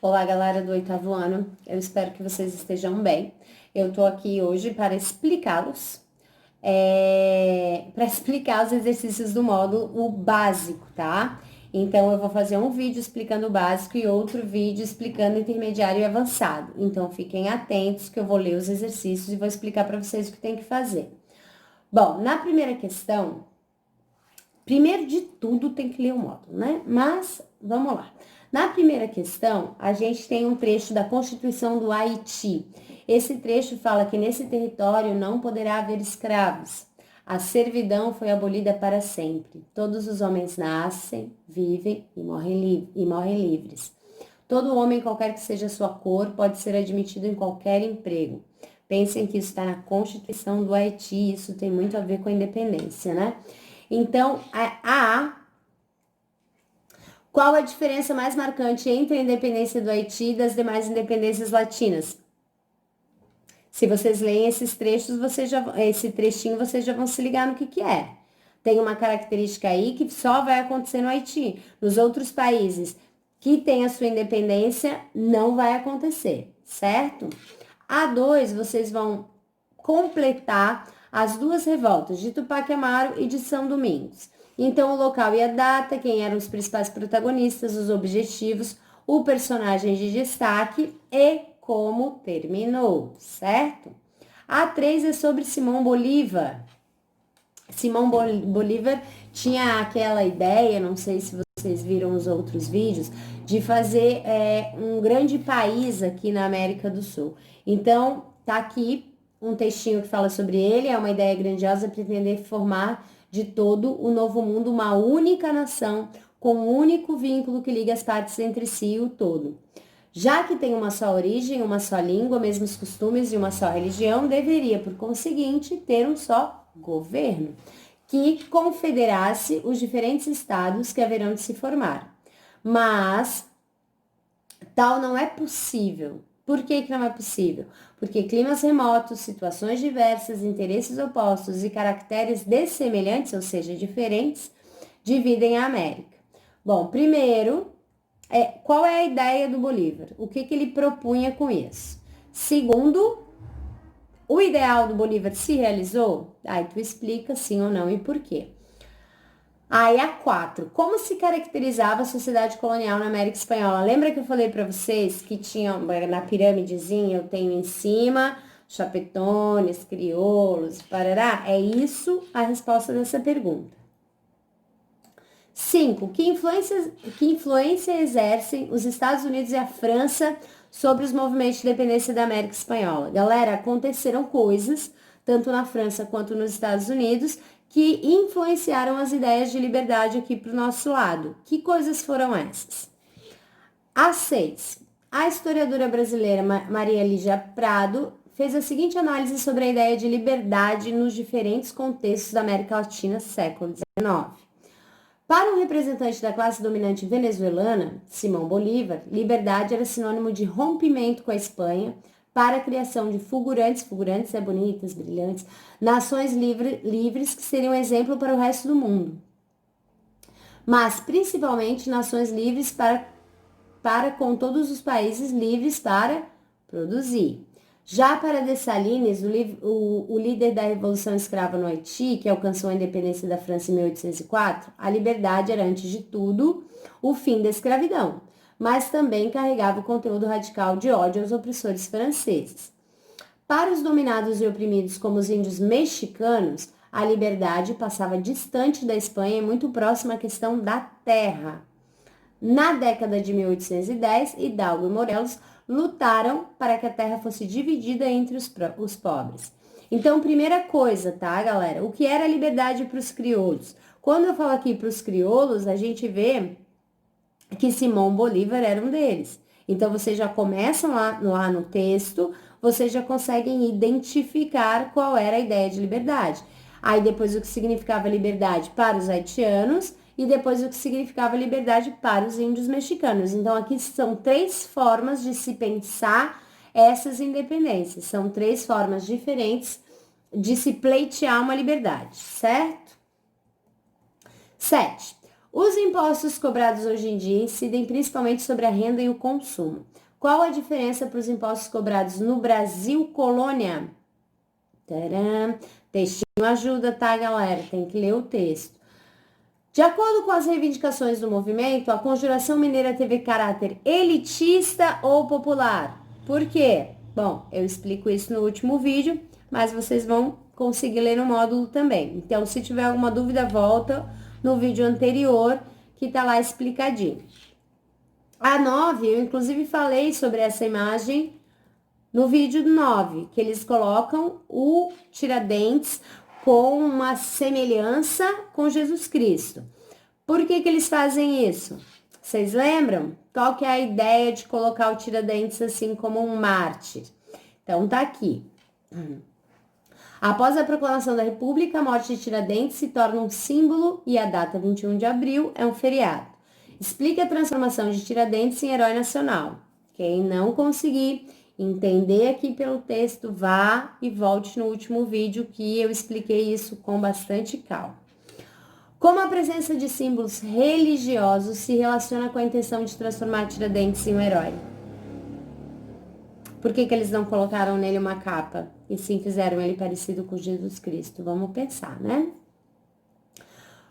Olá, galera do 8º ano. Eu espero que vocês estejam bem. Eu tô aqui hoje para explicá-los, para explicar os exercícios do módulo, o básico, tá? Então, eu vou fazer um vídeo explicando o básico e outro vídeo explicando o intermediário e avançado. Então, fiquem atentos que eu vou ler os exercícios e vou explicar para vocês o que tem que fazer. Bom, na primeira questão, primeiro de tudo tem que ler o módulo, né? Mas, vamos lá. Na primeira questão, a gente tem um trecho da Constituição do Haiti. Esse trecho fala que nesse território não poderá haver escravos. A servidão foi abolida para sempre. Todos os homens nascem, vivem e morrem livres. Todo homem, qualquer que seja a sua cor, pode ser admitido em qualquer emprego. Pensem que isso está na Constituição do Haiti, isso tem muito a ver com a independência, né? Então, qual a diferença mais marcante entre a independência do Haiti e das demais independências latinas? Se vocês leem esses trechos, esse trechinho, vocês já vão se ligar no que é. Tem uma característica aí que só vai acontecer no Haiti. Nos outros países que têm a sua independência, não vai acontecer, certo? A2, vocês vão completar as duas revoltas, de Tupac Amaru e de São Domingos. Então, o local e a data, quem eram os principais protagonistas, os objetivos, o personagem de destaque e como terminou, certo? A 3 é sobre Simão Bolívar. Simão Bolívar tinha aquela ideia, não sei se vocês viram os outros vídeos, de fazer um grande país aqui na América do Sul. Então, tá aqui um textinho que fala sobre ele, é uma ideia grandiosa, pretender formar de todo o novo mundo uma única nação, com um único vínculo que liga as partes entre si e o todo. Já que tem uma só origem, uma só língua, mesmos costumes e uma só religião, deveria, por conseguinte, ter um só governo, que confederasse os diferentes estados que haverão de se formar. Mas tal não é possível. Por que não é possível? Porque climas remotos, situações diversas, interesses opostos e caracteres dessemelhantes, ou seja, diferentes, dividem a América. Bom, primeiro, qual é a ideia do Bolívar? O que ele propunha com isso? Segundo, o ideal do Bolívar se realizou? Aí tu explica sim ou não e por quê. Aí a 4. Como se caracterizava a sociedade colonial na América Espanhola? Lembra que eu falei para vocês que tinha na pirâmidezinha, eu tenho em cima chapetones, crioulos, parará? É isso a resposta dessa pergunta. 5. Que influência exercem os Estados Unidos e a França sobre os movimentos de independência da América Espanhola? Galera, aconteceram coisas, tanto na França quanto nos Estados Unidos, que influenciaram as ideias de liberdade aqui para o nosso lado. Que coisas foram essas? A 6. A historiadora brasileira Maria Lígia Prado fez a seguinte análise sobre a ideia de liberdade nos diferentes contextos da América Latina, século XIX. Para um representante da classe dominante venezuelana, Simão Bolívar, liberdade era sinônimo de rompimento com a Espanha para a criação de fulgurantes é bonitas, brilhantes, nações livres que seriam exemplo para o resto do mundo. Mas, principalmente, nações livres para com todos os países livres para produzir. Já para Dessalines, o líder da Revolução Escrava no Haiti, que alcançou a independência da França em 1804, a liberdade era, antes de tudo, o fim da escravidão, mas também carregava o conteúdo radical de ódio aos opressores franceses. Para os dominados e oprimidos como os índios mexicanos, a liberdade passava distante da Espanha e muito próxima à questão da terra. Na década de 1810, Hidalgo e Morelos lutaram para que a terra fosse dividida entre os pobres. Então, primeira coisa, tá, galera? O que era a liberdade para os crioulos? Quando eu falo aqui para os crioulos, a gente vê que Simão Bolívar era um deles. Então, vocês já começam lá no texto, vocês já conseguem identificar qual era a ideia de liberdade. Aí, depois, o que significava liberdade para os haitianos e depois o que significava liberdade para os índios mexicanos. Então, aqui são 3 formas de se pensar essas independências. São 3 formas diferentes de se pleitear uma liberdade, certo? 7. Os impostos cobrados hoje em dia incidem principalmente sobre a renda e o consumo. Qual a diferença para os impostos cobrados no Brasil colônia? Tcharam. Textinho ajuda, tá, galera? Tem que ler o texto. De acordo com as reivindicações do movimento, a Conjuração Mineira teve caráter elitista ou popular. Por quê? Bom, eu explico isso no último vídeo, mas vocês vão conseguir ler no módulo também. Então, se tiver alguma dúvida, volta no vídeo anterior, que tá lá explicadinho. A 9, eu inclusive falei sobre essa imagem no vídeo 9, que eles colocam o Tiradentes com uma semelhança com Jesus Cristo. Por que eles fazem isso? Vocês lembram? Qual que é a ideia de colocar o Tiradentes assim como um mártir? Então tá aqui. Após a proclamação da República, a morte de Tiradentes se torna um símbolo e a data 21 de abril é um feriado. Explica a transformação de Tiradentes em herói nacional. Quem não conseguir entender aqui pelo texto, vá e volte no último vídeo que eu expliquei isso com bastante calma. Como a presença de símbolos religiosos se relaciona com a intenção de transformar Tiradentes em um herói? Por que eles não colocaram nele uma capa e sim fizeram ele parecido com Jesus Cristo? Vamos pensar, né?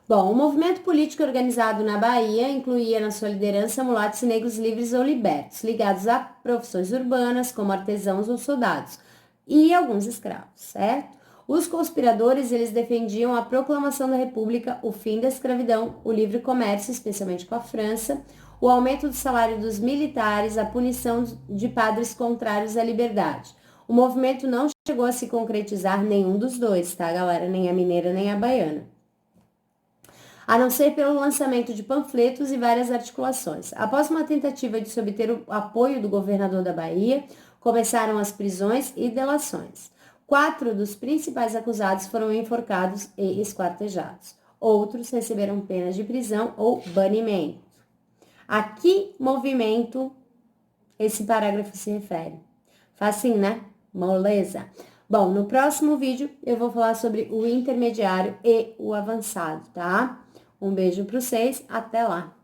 Bom, o movimento político organizado na Bahia incluía na sua liderança mulatos e negros livres ou libertos, ligados a profissões urbanas, como artesãos ou soldados, e alguns escravos, certo? Os conspiradores, eles defendiam a proclamação da República, o fim da escravidão, o livre comércio, especialmente com a França, o aumento do salário dos militares, a punição de padres contrários à liberdade. O movimento não chegou a se concretizar nenhum dos dois, tá, galera? Nem a mineira, nem a baiana. A não ser pelo lançamento de panfletos e várias articulações. Após uma tentativa de se obter o apoio do governador da Bahia, começaram as prisões e delações. 4 dos principais acusados foram enforcados e esquartejados. Outros receberam penas de prisão ou banimento. A que movimento esse parágrafo se refere? Facinho, né? Moleza. Bom, no próximo vídeo eu vou falar sobre o intermediário e o avançado, tá? Um beijo para vocês, até lá!